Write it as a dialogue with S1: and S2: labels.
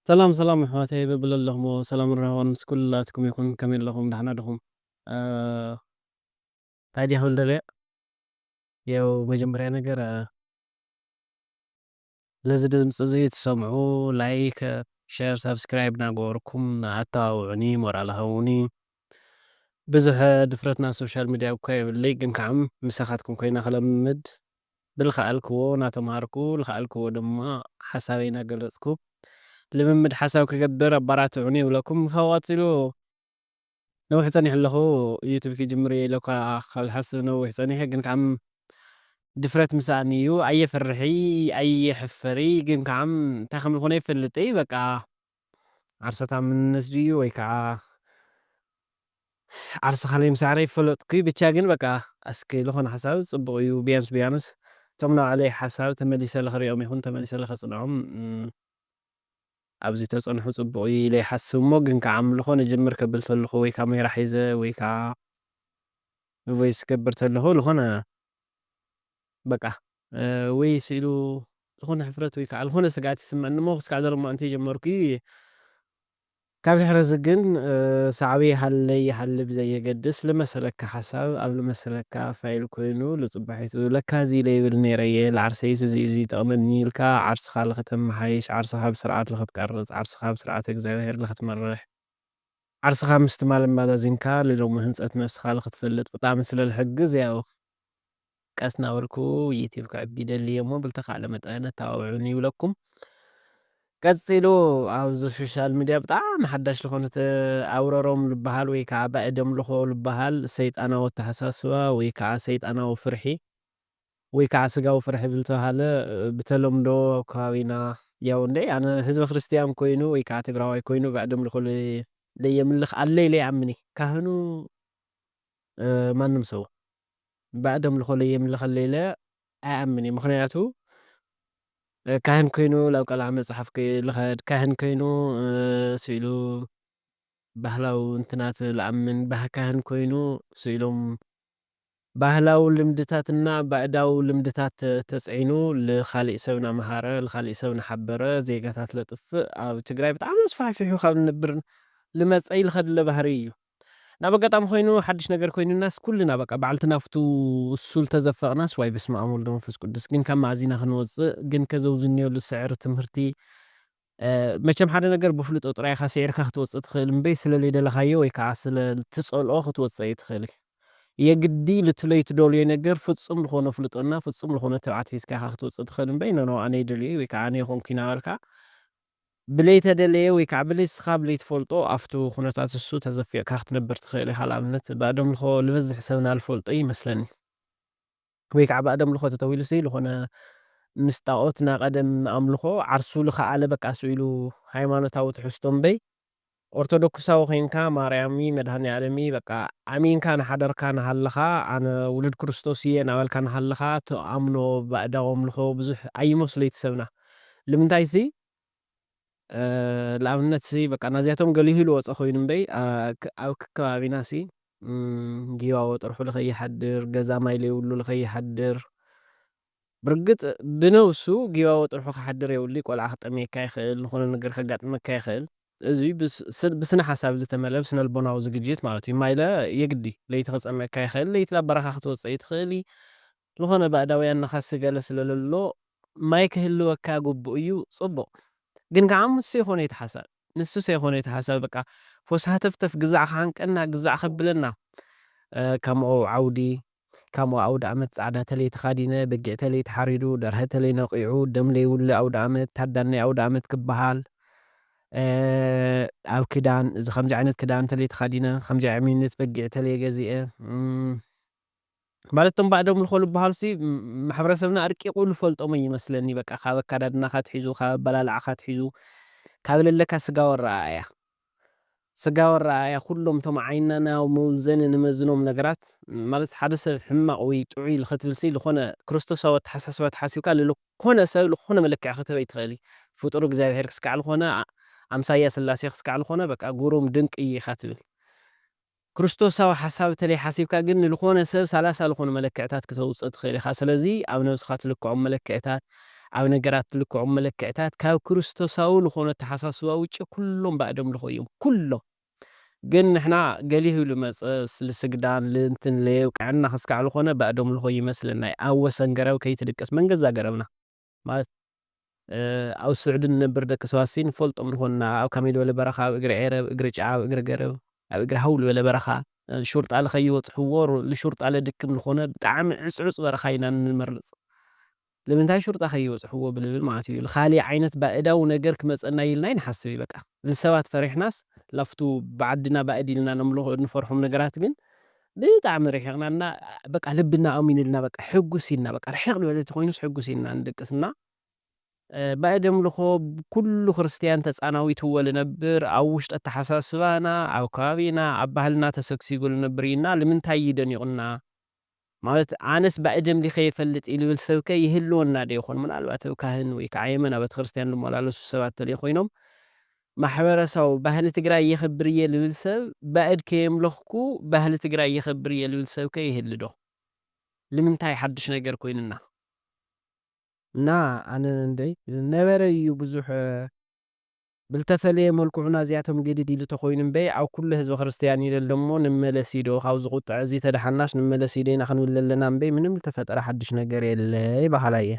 S1: ሰላም ኣሕዋተይ በብል ኣለኹሞ ሰላምን ረህዋን ምስ ኩላትኩም ይኹን ከመይ ኣለኹም ደህና ዲኹም? እንታይ ድየ ክብል ደልየ ያው መጀመርያ ነገር ለዚ ድምፂ እዚ ትሰምዑ ላይክ፣ ሸር፣ ሰብስክራይብ እናገበርኩም ኣተባብዑኒ ሞራል ሃቡኒ። ብዙሕ ድፍረት ናብ ሶሻል ሚድያ እኳ የብለይ ግን ከዓ ምሳኻትኩም ኮይነ ክለምድ ብልከኣልክዎ እናተምሃርኩ ዝከኣልክዎ ድማ ሓሳበይ እናገለፅኩ ልምምድ ሓሳብ ክገብር ኣበራትዑኒ ይብለኩም። ካብኡ ቀፂሉ ነዊሕ ፀኒሐ ኣለኹ ዩቱብ ክጅምር እየ ኢለኳ ካብ ዝሓስብ ነዊሕ ፀኒሐ ግን ከዓ ድፍረት ምሳኣኒ እዩ ኣየፍርሒ ኣየሕፍሪ ግን ከዓ እንታይ ከም ዝኾነ ኣይፈልጥይ በቃ ዓርሰታ ምንነት ድዩ ወይ ከዓ ዓርሲ ካለይ ምሳዕረ ኣይፈለጥኩ ብቻ ግን በቃ እስኪ ዝኾነ ሓሳብ ፅቡቅ እዩ ቢያንስ እቶም ናይ ባዕለይ ሓሳብ ተመሊሰ ንክሪኦም ይኹን ተመሊሰ ንከፅንዖም ኣብዚ ተፀንሑ ፅቡቅ እዩ ኢለ ይሓስብ እሞ ግን ከዓ ዝኾነ ጅምር ከብል ከለኹ ወይ ካሜራ ሒዘ ወይ ከዓ ቮይስ ክገብር ከለኹ ዝኾነ በቃ ወይ ስኢሉ ዝኾነ ሕፍረት ወይ ከዓ ዝኾነ ስግኣት ይስመዐኒ እሞ ክሳዕ ዘሎሙዕንቲ ጀመርኩ። ካብ ድሕሪ እዚ ግን ሳዕቢ ይሃለይ ይሃልይ ብዘየገድስ ዝመሰለካ ሓሳብ ኣብ ዝመሰለካ ፋይል ኮይኑ ልፅባሒቱ ለካ እዚ ኢለ ይብል ነይረ እየ ንዓርሰይስ እዚ እዩ ዝጠቕመኒ ኢልካ ዓርስኻ ንክተመሓይሽ ዓርስኻ ብስርዓት ንክትቀርፅ ዓርስኻ ብስርዓተ እግዚኣብሄር ንክትመርሕ ዓርስኻ ምስ ትማል ኣመዛዚምካ ንሎሚ ህንፀት ነፍስኻ ንክትፈልጥ ብጣዕሚ ስለ ዝሕግዝ ያው ቀስ እናበልኩ ዩቲብ ከዕቢ ይደሊ እየ እሞ ብዝተኻእለ መጠን ኣተባብዑኒ ይብለኩም። ቀፂሉ ኣብዚ ሶሻል ሚድያ ብጣዕሚ ሓዳሽ ዝኾነት ኣውረሮም ዝበሃል ወይ ከዓ ባእድ ኣምልኾ ዝበሃል ሰይጣናዊ ኣተሓሳስባ ወይ ከዓ ሰይጣናዊ ፍርሒ ወይ ከዓ ስጋዊ ፍርሒ ብዝተባሃለ ብተለምዶ ኣብ ከባቢና ያው እንደይ ኣነ ህዝቢ ክርስቲያን ኮይኑ ወይ ከዓ ትግራዋይ ኮይኑ ባእድ ኣምልኾ ለየምልኽ ኣለ ኢለ ይኣምን እየ ካህኑ ማንም ሰው ባእድ ኣምልኾ ለየምልኽ ኣለ ኢለ ኣይኣምን እየ ምክንያቱ ካህን ኮይኑ ናብ ቀልዓ መፅሓፍ ከይልኸድ ካህን ኮይኑ ስኢሉ ባህላዊ እንትናት ዝኣምን ካህን ኮይኑ ስኢሎም ባህላዊ ልምድታትና ባእዳዊ ልምድታት ተፅዒኑ ንካሊእ ሰብ እናምሃረ ንካሊእ ሰብ እናሓበረ ዜጋታት ዘጥፍእ ኣብ ትግራይ ብጣዕሚ ተስፋሕፊሑ ካብ ዝነብር ዝመፀ ይልኸድ ዘሎ ባህሪ እዩ። ናብ ኣጋጣሚ ኮይኑ ሓድሽ ነገር ኮይኑናስ ኩልና በቃ በዓልቲ ናፍቱ እሱ ዝተዘፈቕናስ ዋይ በስመ ኣብ ወወልድ ወመንፈስ ቅዱስ ግን ካብ ማእዚና ክንወፅእ ግን ከዘው ዝኒአሉ ስዕሪ ትምህርቲ መቸም ሓደ ነገር ብፍሉጦ ጥራይካ ስዒርካ ክትወፅእ ትኽእል እምበይ ስለዘይደለኻዮ ወይ ከዓ ስለትፀልኦ ክትወፅእ ኣይትኽእል የግዲ ልትለይ ትደልዮ ነገር ፍፁም ዝኾነ ፍልጦና ፍፁም ዝኾነ ትብዓት ሒዝካ ኢኻ ክትወፅእ ትኽእል እምበይ ኖ ኣነ ኣይደልዮ ወይ ከዓ ኣነ ይኹንኩ ኢና በልካ ብለይተደለየ ወይ ከዓ ብለይስኻ ብለይትፈልጦ ኣፍቱ ኩነታት እሱ ተዘፊቕካ ክትነብር ትኽእል ኢኻ ንኣብነት ባእድ ኣምልኾ ዝበዝሕ ሰብና ዝፈልጦ ይመስለኒ ወይ ከዓ ባእድ ኣምልኾ ተተዊሉሲ ዝኾነ ምስ ጣዖት ናይ ቀደም ኣምልኾ ዓርሱ ዝኸኣለ በቃ ስኢሉ ሃይማኖታዊ ትሕዝቶ እምበይ ኦርቶዶክሳዊ ኮንካ ማርያም መድሃኒዓለም በቃ ኣሚንካ እናሓደርካ እናሃለኻ ኣነ ውሉድ ክርስቶስ እየ እናበልካ እናሃለኻ ትኣምኖ ባእዳዊ ኣምልኾ ብዙሕ ኣይመስሎ እቲ ሰብና ንምንታይሲ ንኣብነት በቃ ናዚኣቶም ገሊሁ ዝወፀ ኮይኑ እምበይ ኣብ ከባቢናሲ ጊባቦ ጥርሑ ንኸይሓድር ገዛ ማይ ዘይብሉ ንኸይሓድር ብርግፅ ብነብሱ ጊባቦ ጥርሑ ክሓድር የብሉ ቆልዓ ክጠምየካ ይኽእል ዝኾነ ነገር ከጋጥመካ ይኽእል እዚ ብስነ ሓሳብ ዝተመልአ ብስነ ልቦናዊ ዝግጅት ማለት እዩ ማይለ የግዲ ለይቲ ክፀምየካ ይኽእል ለይቲ ናብ በረኻ ክትወፅእ ኣይትኽእል ዝኾነ ባእዳውያን ናኻሲ ገለ ስለዘሎ ማይ ክህልወካ ግቡእ እዩ ፅቡቕ ግን ከዓ ንሱ ዘይኮነ ይተሓሰብ ንሱ ዘይኮነ ይተሓሰብ በቃ ፎሳተፍተፍ ግዛዕካ ሃንቀና ግዛዕ ከብለና ከምኡ ዓውዲ ከምኡ ኣውደ ዓመት ፃዕዳ ተለይ ተኻዲነ በጊዕ ተለይ ተሓሪዱ ደርሀ ተለይ ነቂዑ ደም ዘይብሉ ኣውደ ዓመት ታዳናይ ኣውደ ዓመት ክበሃል ኣብ ክዳን እዚ ከምዚ ዓይነት ክዳን ተለይ ተኻዲነ ከምዚ ዓይነት በጊዕ ተለይ ገዚአ ማለት እቶም ባእድ ኣምልኾ ዝበሃሉሲ ማሕበረሰብና ኣርቂቑ ዝፈልጦም ይመስለኒ በቃ ካብ ኣከዳድናካ ኣትሒዙ ካብ ኣበላልዓካ ኣትሒዙ ካብ ዘለካ ስጋዊ ኣረኣእያ ኩሎም እቶም ዓይንና መውዘኒ ንመዝኖም ነገራት ማለት ሓደ ሰብ ሕማቕ ወይ ጥዑይ ንክትብልሲ ዝኾነ ክርስቶሳዊ ኣተሓሳስባ ተሓሲብካ ንዝኾነ ሰብ ዝኾነ መለክዒ ክትህብ ኣይትኽእል ፍጡር እግዚኣብሄር ክስካዕ ዝኾነ ኣምሳያ ስላሴ ክስካዕ ዝኾነ በቃ ግሩም ድንቂ ኢኻ ትብል ክርስቶሳዊ ሓሳብ ተለይ ሓሲብካ ግን ንዝኾነ ሰብ 30 ዝኾኑ መለክዕታት ክተውፅእ ትኽእል ኢኻ ስለዚ ኣብ ነብስኻ ትልክዖም መለክዕታት ኣብ ነገራት ልክዖም መለክዕታት ካብ ክርስቶሳዊ ልኾኑ ኣተሓሳስባ ውጪ ኩሎም ባእዶም ልኾ እዮም ኩሎም። ግን ንሕና ገሊሁ ልመጽእ ልስግዳን ልእንትን ለየውቅዐና ክስካዕ ልኾነ ባእዶም ልኾ ይመስለና እዩ። ኣብ ወሰን ገረብ ከይትድቅስ መን ገዛ ገረብና ማለት ኣብ ስዑድ ንነብር ደቂ ሰዋስን ንፈልጦም ልኾንና ኣብ ከመይ ዝበለ በረኻ ኣብ እግሪ ዔረብ፣ እግሪ ጭዓ፣ ኣብ እግሪ ገረብ፣ ኣብ እግሪ ሃው ዝበለ በረኻ ሹርጣ ለኸይበጽሕዎ ልሹርጣ ለድክም ልኾነ ብጣዕሚ ዕጽዑጽ በረኻ ኢና ንመርጽ። ንምንታይ ሹርጣ ከይበጽሕዎ ብልብል ማለት እዩ። ካሊእ ዓይነት ባእዳዊ ነገር ክመጸና ኢልና ይንሓስብ እዩ በቃ ንሰባት ፈሪሕናስ ላፍቱ ብዓድና ባእድ ኢልና ነምልኾ ንፈርሖም ነገራት ግን ብጣዕሚ ርሒቕናና በቃ ልብና ኣሚኑልና በቃ ሕጉስ ኢልና በቃ ርሕቕ ዝበለ እንተኾይኑስ ሕጉስ ኢልና ንድቅስና ባእዶም ልኾ ኩሉ ክርስትያን ተጻናዊትዎ ልነብር ኣብ ውሽጢ ኣተሓሳስባና ኣብ ከባቢና ኣብ ባህልና ተሰግሲጉ ልነብር ኢና ንምንታይ ይደኒቑና ማለት ኣነስ ባእዶም ዲኸ ይፈልጥ እዩ ልብል ሰብ ከ ይህልወና ዶ ይኾን? ምናልባት ኣብ ካህን ወይ ከዓ የመን ኣብ ቤተ ክርስትያን ልመላለሱ ሰባት ተለይ ኮይኖም ማሕበረሰባዊ ባህሊ ትግራይ የኽብር እየ ልብል ሰብ ባእድ ከየምለኽኩ ባህሊ ትግራይ የኽብር እየ ልብል ሰብ ከ ይህሊ ዶ? ንምንታይ ሓድሽ ነገር ኮይኑና? እና ኣነ እንደይ ነበረ እዩ ብዙሕ ብልተፈለየ መልክዑና እዚኣቶም ገዲድ ኢሉ እንተኾይኑ እምበይ ኣብ ኩሉ ህዝቢ ክርስትያን ኢለ እሞ ንመለስ እዩ ዶ ካብዚ ቁጥዕ እዚ ተደሓናስ ንመለስ እዩ ዶ ኢና ክንብል ዘለና እምበይ ምንም ዝተፈጠረ ሓድሽ ነገር የለ ይባሃላ እየ።